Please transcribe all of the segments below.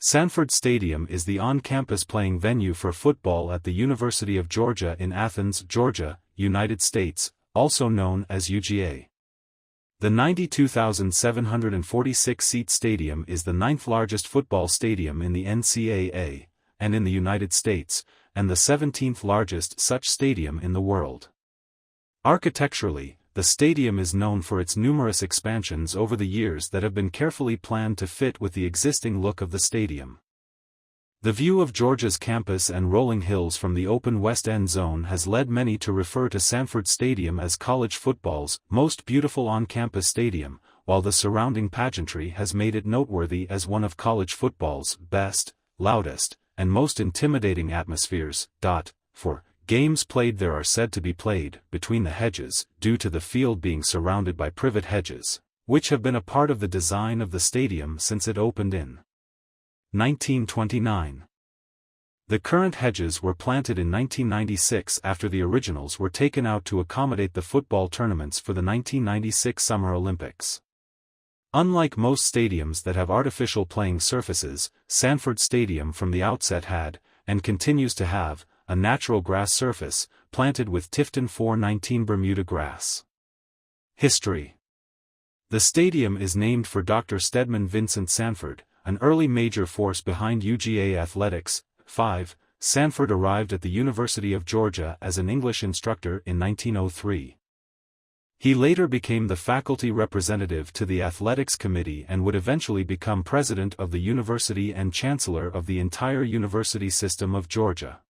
Sanford Stadium is the on-campus playing venue for football at the University of Georgia in Athens, Georgia, United States, also known as UGA. The 92,746-seat stadium is the ninth largest football stadium in the NCAA, and in the United States, and the 17th largest such stadium in the world. Architecturally, the stadium is known for its numerous expansions over the years that have been carefully planned to fit with the existing look of the stadium. The view of Georgia's campus and rolling hills from the open West End zone has led many to refer to Sanford Stadium as college football's most beautiful on-campus stadium, while the surrounding pageantry has made it noteworthy as one of college football's best, loudest, and most intimidating atmospheres. For games played there are said to be played between the hedges, due to the field being surrounded by privet hedges, which have been a part of the design of the stadium since it opened in 1929. The current hedges were planted in 1996 after the originals were taken out to accommodate the football tournaments for the 1996 Summer Olympics. Unlike most stadiums that have artificial playing surfaces, Sanford Stadium from the outset had, and continues to have, a natural grass surface, planted with Tifton 419 Bermuda grass. History. The stadium is named for Dr. Stedman Vincent Sanford, an early major force behind UGA athletics. Sanford arrived at the University of Georgia as an English instructor in 1903. He later became the faculty representative to the athletics committee and would eventually become president of the university and chancellor of the entire university system of Georgia.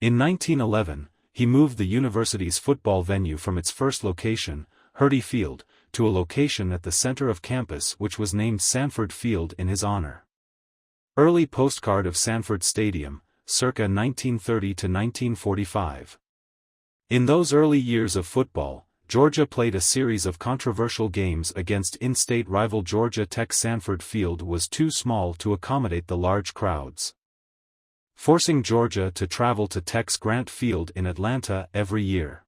In 1911, he moved the university's football venue from its first location, Hurdy Field, to a location at the center of campus which was named Sanford Field in his honor. Early postcard of Sanford Stadium, circa 1930 to 1945. In those early years of football, Georgia played a series of controversial games against in-state rival Georgia Tech. Sanford Field was too small to accommodate the large crowds, forcing Georgia to travel to Tech's Grant Field in Atlanta every year.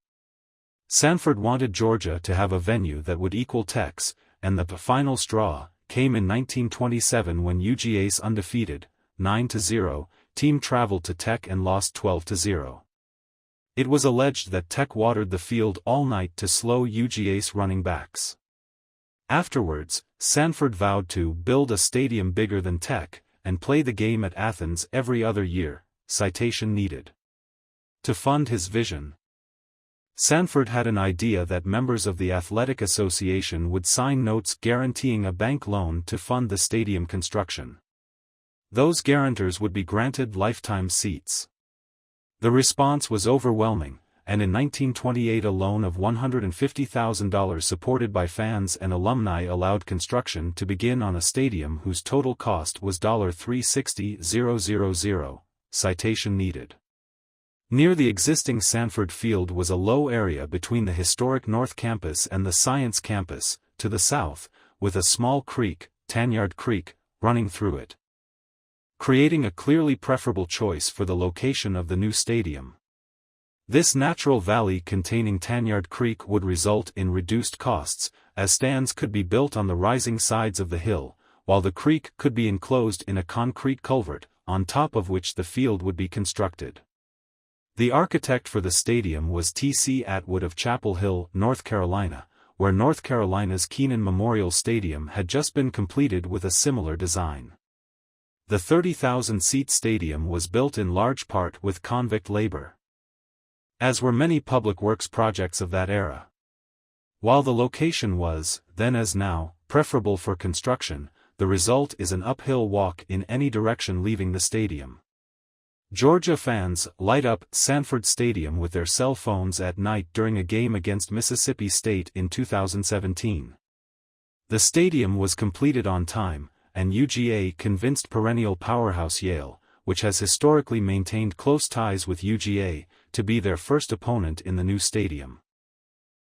Sanford wanted Georgia to have a venue that would equal Tech's, and the final straw came in 1927 when UGA's undefeated, 9-0, team traveled to Tech and lost 12-0. It was alleged that Tech watered the field all night to slow UGA's running backs. Afterwards, Sanford vowed to build a stadium bigger than Tech, and play the game at Athens every other year. Citation needed. To fund his vision, Sanford had an idea that members of the athletic association would sign notes guaranteeing a bank loan to fund the stadium construction. Those guarantors would be granted lifetime seats. The response was overwhelming, and in 1928 a loan of $150,000 supported by fans and alumni allowed construction to begin on a stadium whose total cost was $360,000. Citation needed. Near the existing Sanford Field was a low area between the historic North Campus and the Science Campus, to the south, with a small creek, Tanyard Creek, running through it, creating a clearly preferable choice for the location of the new stadium. This natural valley containing Tanyard Creek would result in reduced costs, as stands could be built on the rising sides of the hill, while the creek could be enclosed in a concrete culvert, on top of which the field would be constructed. The architect for the stadium was T.C. Atwood of Chapel Hill, North Carolina, where North Carolina's Kenan Memorial Stadium had just been completed with a similar design. The 30,000-seat stadium was built in large part with convict labor, as were many public works projects of that era. While the location was, then as now, preferable for construction, the result is an uphill walk in any direction leaving the stadium. Georgia fans light up Sanford Stadium with their cell phones at night during a game against Mississippi State in 2017. The stadium was completed on time, and UGA convinced perennial powerhouse Yale, which has historically maintained close ties with UGA, to be their first opponent in the new stadium.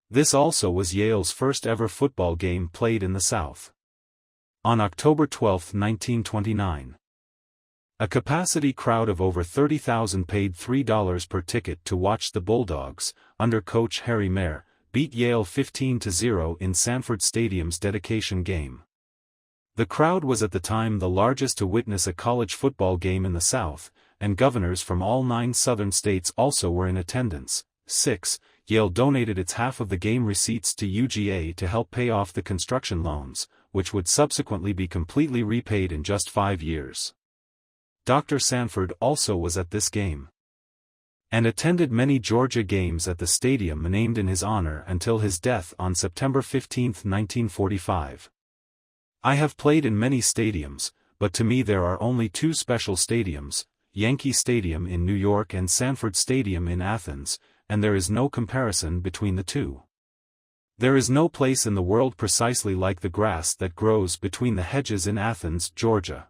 This also was Yale's first ever football game played in the South. On October 12, 1929. A capacity crowd of over 30,000 paid $3 per ticket to watch the Bulldogs, under coach Harry Mayer, beat Yale 15-0 in Sanford Stadium's dedication game. The crowd was at the time the largest to witness a college football game in the South, and governors from all 9 southern states also were in attendance. 6. Yale donated its half of the game receipts to UGA to help pay off the construction loans, which would subsequently be completely repaid in just 5 years. Dr. Sanford also was at this game, and attended many Georgia games at the stadium named in his honor until his death on September 15, 1945. I have played in many stadiums, but to me there are only 2 special stadiums, Yankee Stadium in New York and Sanford Stadium in Athens, and there is no comparison between the two. There is no place in the world precisely like the grass that grows between the hedges in Athens, Georgia.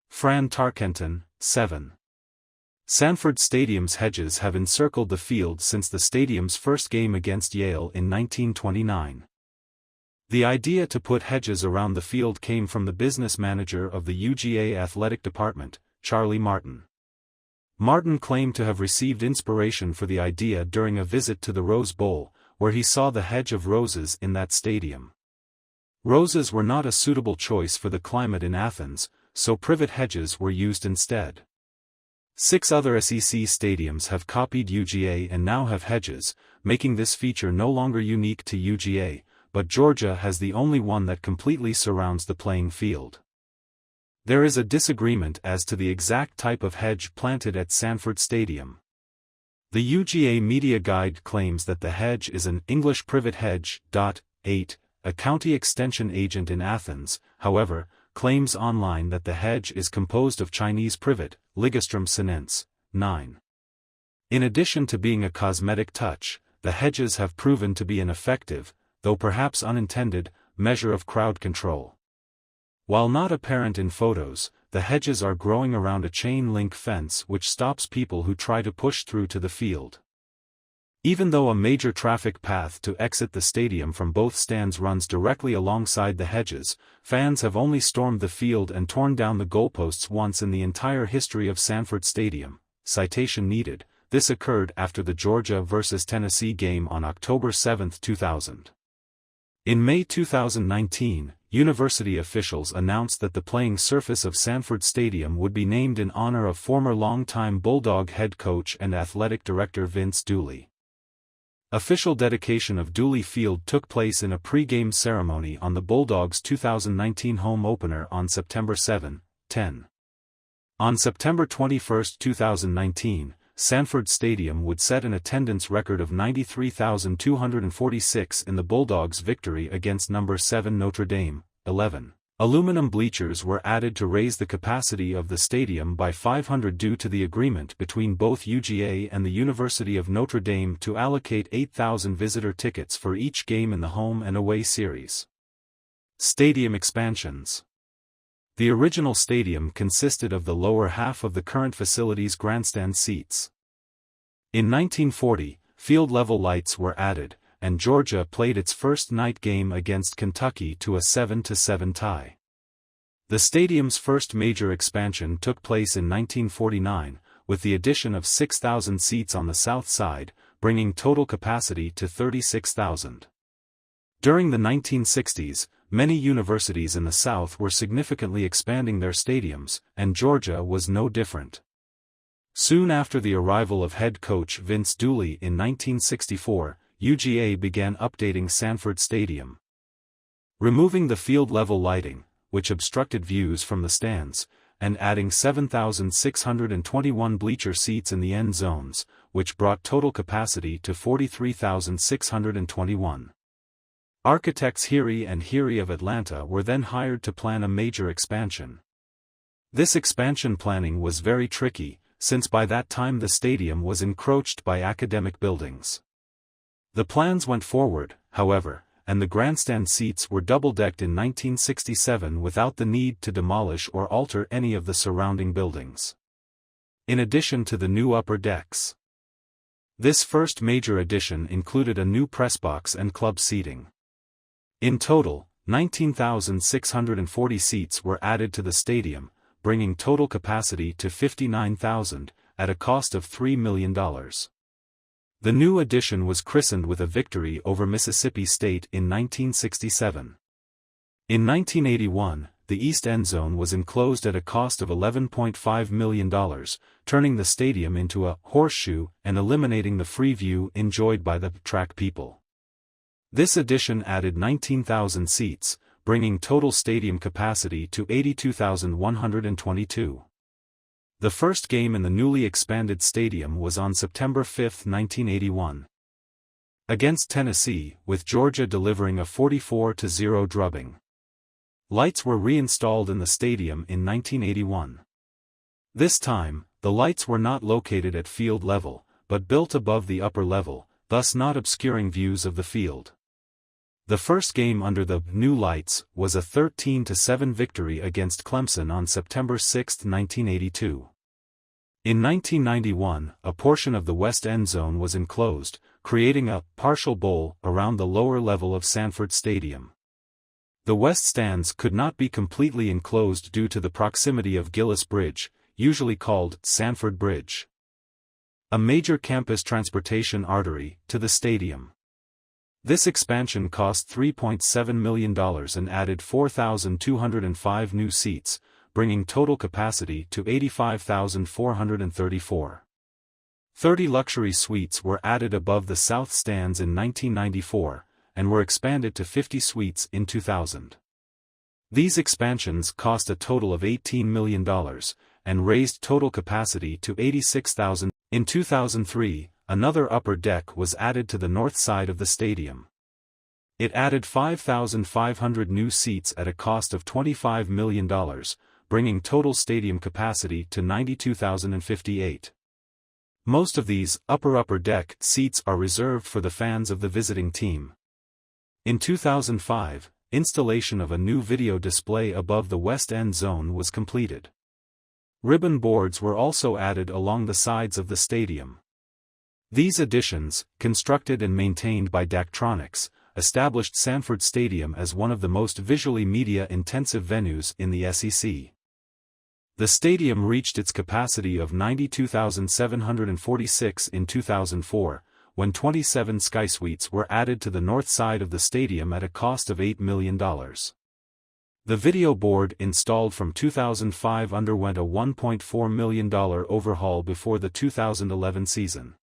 Fran Tarkenton, 7. Sanford Stadium's hedges have encircled the field since the stadium's first game against Yale in 1929. The idea to put hedges around the field came from the business manager of the UGA athletic department, Charlie Martin. Martin claimed to have received inspiration for the idea during a visit to the Rose Bowl, where he saw the hedge of roses in that stadium. Roses were not a suitable choice for the climate in Athens, so privet hedges were used instead. 6 other SEC stadiums have copied UGA and now have hedges, making this feature no longer unique to UGA, but Georgia has the only one that completely surrounds the playing field. There is a disagreement as to the exact type of hedge planted at Sanford Stadium. The UGA Media Guide claims that the hedge is an English privet hedge. 8. A county extension agent in Athens, however, claims online that the hedge is composed of Chinese privet, Ligustrum sinense. 9. In addition to being a cosmetic touch, the hedges have proven to be an effective, though perhaps unintended, measure of crowd control. While not apparent in photos, the hedges are growing around a chain-link fence which stops people who try to push through to the field. Even though a major traffic path to exit the stadium from both stands runs directly alongside the hedges, fans have only stormed the field and torn down the goalposts once in the entire history of Sanford Stadium. Citation needed. This occurred after the Georgia vs. Tennessee game on October 7, 2000. In May 2019, university officials announced that the playing surface of Sanford Stadium would be named in honor of former longtime Bulldog head coach and athletic director Vince Dooley. Official dedication of Dooley Field took place in a pre-game ceremony on the Bulldogs' 2019 home opener on September 7, 10. On September 21, 2019, Sanford Stadium would set an attendance record of 93,246 in the Bulldogs' victory against number 7 Notre Dame. 11. Aluminum bleachers were added to raise the capacity of the stadium by 500 due to the agreement between both UGA and the University of Notre Dame to allocate 8,000 visitor tickets for each game in the home and away series. Stadium expansions. The original stadium consisted of the lower half of the current facility's grandstand seats. In 1940, field-level lights were added, and Georgia played its first night game against Kentucky to a 7-7 tie. The stadium's first major expansion took place in 1949, with the addition of 6,000 seats on the south side, bringing total capacity to 36,000. During the 1960s, many universities in the South were significantly expanding their stadiums, and Georgia was no different. Soon after the arrival of head coach Vince Dooley in 1964, UGA began updating Sanford Stadium. Removing the field-level lighting, which obstructed views from the stands, and adding 7,621 bleacher seats in the end zones, which brought total capacity to 43,621. Architects Heery and Heery of Atlanta were then hired to plan a major expansion. This expansion planning was very tricky, since by that time the stadium was encroached by academic buildings. The plans went forward, however, and the grandstand seats were double-decked in 1967 without the need to demolish or alter any of the surrounding buildings. In addition to the new upper decks. This first major addition included a new press box and club seating. In total, 19,640 seats were added to the stadium, bringing total capacity to 59,000, at a cost of $3 million. The new addition was christened with a victory over Mississippi State in 1967. In 1981, the east end zone was enclosed at a cost of $11.5 million, turning the stadium into a horseshoe and eliminating the free view enjoyed by the track people. This addition added 19,000 seats, bringing total stadium capacity to 82,122. The first game in the newly expanded stadium was on September 5, 1981. Against Tennessee, with Georgia delivering a 44-0 drubbing. Lights were reinstalled in the stadium in 1981. This time, the lights were not located at field level, but built above the upper level, thus not obscuring views of the field. The first game under the new lights was a 13-7 victory against Clemson on September 6, 1982. In 1991, a portion of the west end zone was enclosed, creating a partial bowl around the lower level of Sanford Stadium. The west stands could not be completely enclosed due to the proximity of Gillis Bridge, usually called Sanford Bridge, a major campus transportation artery, to the stadium. This expansion cost $3.7 million and added 4,205 new seats, bringing total capacity to 85,434. 30 luxury suites were added above the south stands in 1994, and were expanded to 50 suites in 2000. These expansions cost a total of $18 million, and raised total capacity to 86,000. In 2003, another upper deck was added to the north side of the stadium. It added 5,500 new seats at a cost of $25 million, bringing total stadium capacity to 92,058. Most of these upper deck seats are reserved for the fans of the visiting team. In 2005, installation of a new video display above the west end zone was completed. Ribbon boards were also added along the sides of the stadium. These additions, constructed and maintained by Daktronics, established Sanford Stadium as one of the most visually media-intensive venues in the SEC. The stadium reached its capacity of 92,746 in 2004, when 27 SkySuites were added to the north side of the stadium at a cost of $8 million. The video board installed from 2005 underwent a $1.4 million overhaul before the 2011 season.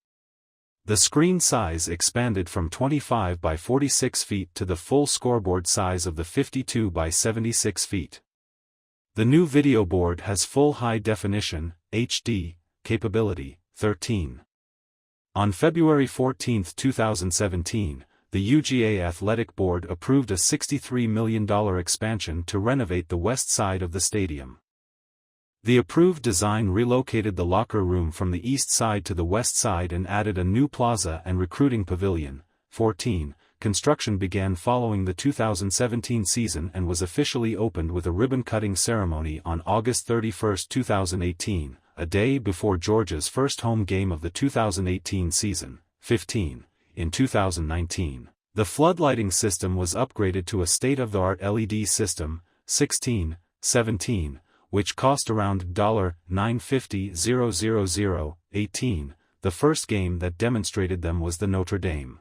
The screen size expanded from 25 by 46 feet to the full scoreboard size of the 52 by 76 feet. The new video board has full high-definition, HD, capability, 13. On February 14, 2017, the UGA Athletic Board approved a $63 million expansion to renovate the west side of the stadium. The approved design relocated the locker room from the east side to the west side and added a new plaza and recruiting pavilion. 14. Construction began following the 2017 season and was officially opened with a ribbon-cutting ceremony on August 31, 2018, a day before Georgia's first home game of the 2018 season. 15. In 2019, the floodlighting system was upgraded to a state-of-the-art LED system. 16. 17, which cost around $950,000. 18. The first game that demonstrated them was the Notre Dame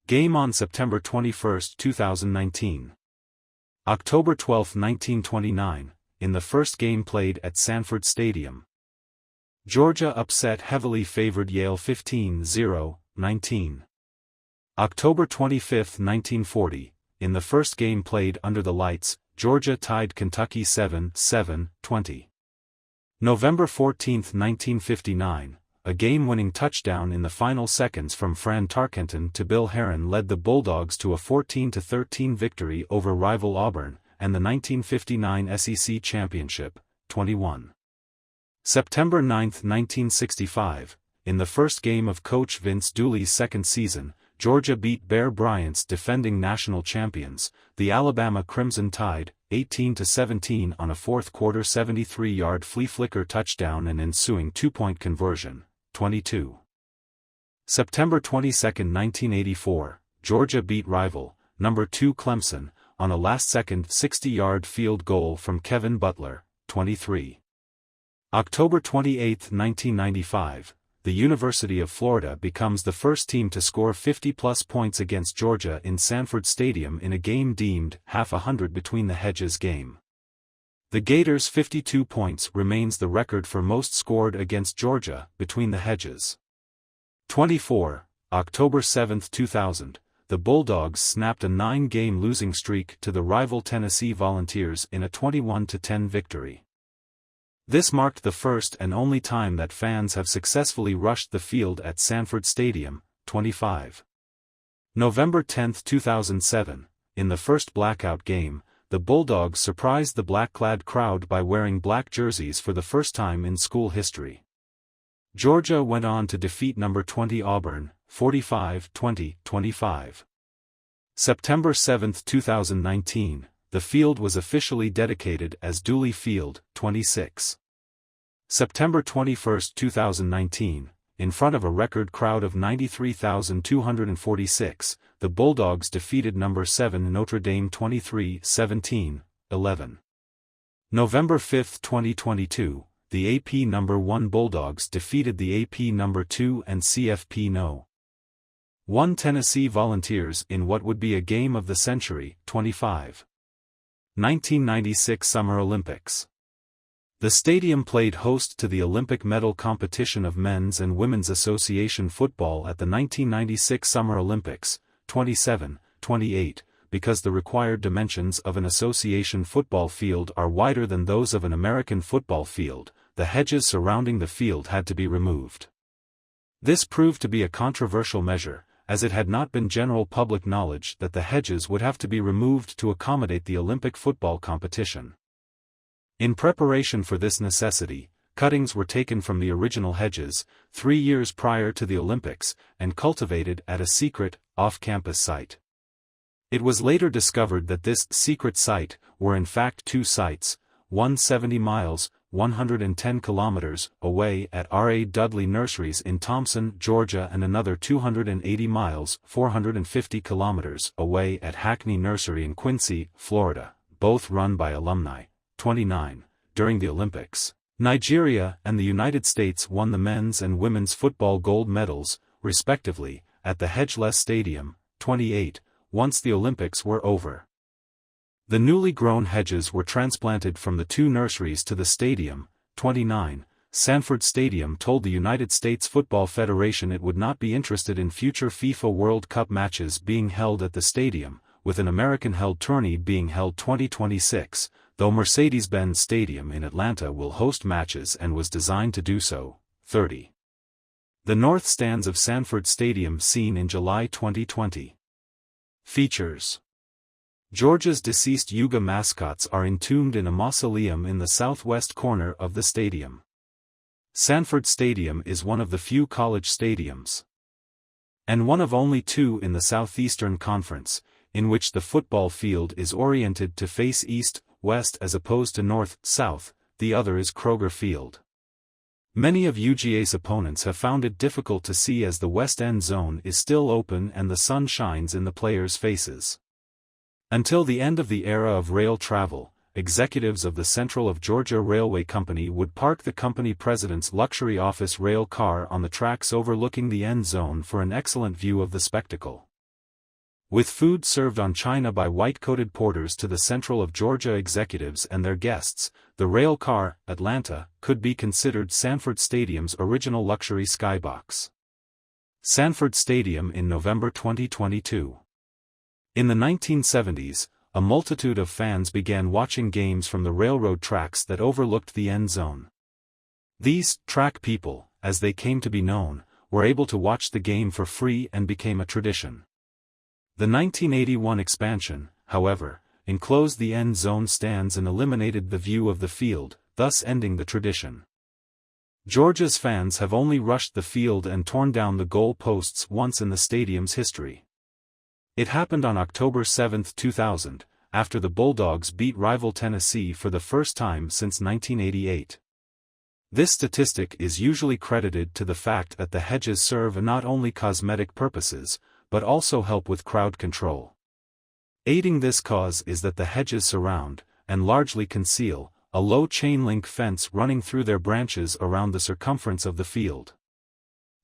game on September 21, 2019. October 12, 1929, in the first game played at Sanford Stadium, Georgia upset heavily favored Yale 15-0, 19. October 25, 1940, in the first game played under the lights, Georgia tied Kentucky 7-7, 20. November 14, 1959, a game-winning touchdown in the final seconds from Fran Tarkenton to Bill Herron led the Bulldogs to a 14-13 victory over rival Auburn, and the 1959 SEC Championship, 21. September 9, 1965, in the first game of Coach Vince Dooley's second season, Georgia beat Bear Bryant's defending national champions, the Alabama Crimson Tide, 18-17 on a fourth-quarter 73-yard flea flicker touchdown and ensuing two-point conversion, 22. September 22, 1984, Georgia beat rival, number 2 Clemson, on a last-second 60-yard field goal from Kevin Butler, 23. October 28, 1995, the University of Florida becomes the first team to score 50-plus points against Georgia in Sanford Stadium in a game deemed half-100 between the Hedges game. The Gators' 52 points remains the record for most scored against Georgia, between the hedges. 24, October 7, 2000, the Bulldogs snapped a 9-game losing streak to the rival Tennessee Volunteers in a 21-10 victory. This marked the first and only time that fans have successfully rushed the field at Sanford Stadium. 25. November 10, 2007, in the first blackout game, the Bulldogs surprised the black-clad crowd by wearing black jerseys for the first time in school history. Georgia went on to defeat number 20 Auburn, 45-20, 25. September 7, 2019, the field was officially dedicated as Dooley Field, 26. September 21, 2019, in front of a record crowd of 93,246, the Bulldogs defeated number 7 Notre Dame 23-17, 11. November 5, 2022, the AP number 1 Bulldogs defeated the AP number 2 and CFP No. 1 Tennessee Volunteers in what would be a game of the century. 25. 1996 Summer Olympics. The stadium played host to the Olympic medal competition of men's and women's association football at the 1996 Summer Olympics. 27, 28, because the required dimensions of an association football field are wider than those of an American football field, the hedges surrounding the field had to be removed. This proved to be a controversial measure, as it had not been general public knowledge that the hedges would have to be removed to accommodate the Olympic football competition. In preparation for this necessity, cuttings were taken from the original hedges, 3 years prior to the Olympics, and cultivated at a secret, off-campus site. It was later discovered that this secret site were in fact 2 sites, one 70 miles, 110 kilometers, away at R.A. Dudley Nurseries in Thompson, Georgia, and another 280 miles, 450 kilometers, away at Hackney Nursery in Quincy, Florida, both run by alumni. 29. During the Olympics, Nigeria and the United States won the men's and women's football gold medals, respectively, at the Hedgeless Stadium. 28. Once the Olympics were over, the newly grown hedges were transplanted from the 2 nurseries to the stadium. 29. Sanford Stadium told the United States Football Federation it would not be interested in future FIFA World Cup matches being held at the stadium, with an American-held tourney being held 2026, though Mercedes-Benz Stadium in Atlanta will host matches and was designed to do so. 30. The north stands of Sanford Stadium seen in July 2020. Features. Georgia's deceased Yuga mascots are entombed in a mausoleum in the southwest corner of the stadium. Sanford Stadium is one of the few college stadiums, and one of only 2 in the Southeastern Conference, in which the football field is oriented to face east-west as opposed to north-south. The other is Kroger Field. Many of UGA's opponents have found it difficult to see as the west end zone is still open and the sun shines in the players' faces. Until the end of the era of rail travel, executives of the Central of Georgia Railway Company would park the company president's luxury office rail car on the tracks overlooking the end zone for an excellent view of the spectacle. With food served on china by white-coated porters to the Central of Georgia executives and their guests, the rail car, Atlanta, could be considered Sanford Stadium's original luxury skybox. Sanford Stadium in November 2022. In the 1970s, a multitude of fans began watching games from the railroad tracks that overlooked the end zone. These track people, as they came to be known, were able to watch the game for free and became a tradition. The 1981 expansion, however, enclosed the end zone stands and eliminated the view of the field, thus ending the tradition. Georgia's fans have only rushed the field and torn down the goal posts once in the stadium's history. It happened on October 7, 2000, after the Bulldogs beat rival Tennessee for the first time since 1988. This statistic is usually credited to the fact that the hedges serve not only cosmetic purposes, but also help with crowd control. Aiding this cause is that the hedges surround, and largely conceal, a low chain-link fence running through their branches around the circumference of the field.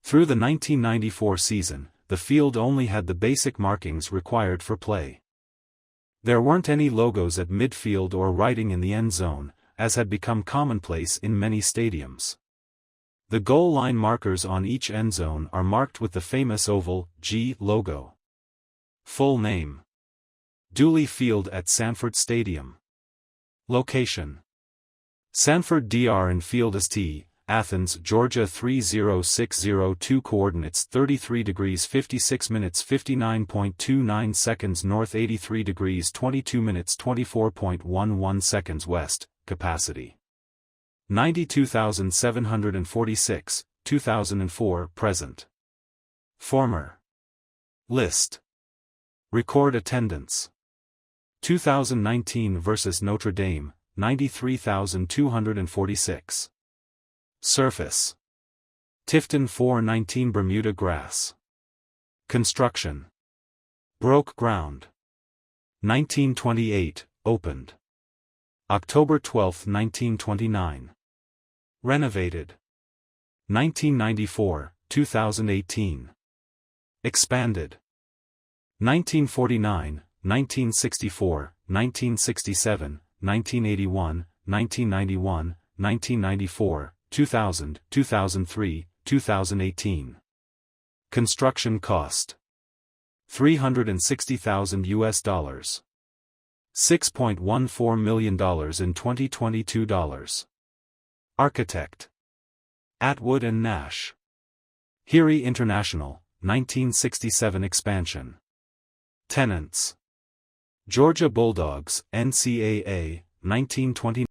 Through the 1994 season, the field only had the basic markings required for play. There weren't any logos at midfield or writing in the end zone, as had become commonplace in many stadiums. The goal line markers on each end zone are marked with the famous oval G logo. Full name: Dooley Field at Sanford Stadium. Location: Sanford Dr. Field St. Athens, Georgia 30602. Coordinates: 33 degrees 56 minutes 59.29 seconds north, 83 degrees 22 minutes 24.11 seconds west. Capacity: 92,746, 2004 present. Former list. Record attendance: 2019 vs Notre Dame, 93,246. Surface: Tifton 419 Bermuda grass. Construction: broke ground. 1928, opened. October 12, 1929. Renovated. 1994, 2018. Expanded. 1949, 1964, 1967, 1981, 1991, 1994, 2000, 2003, 2018. Construction cost: $360,000 $6.14 million in 2022 dollars. Architect: Atwood and Nash. Heary International, 1967 expansion. Tenants: Georgia Bulldogs, NCAA, 1929.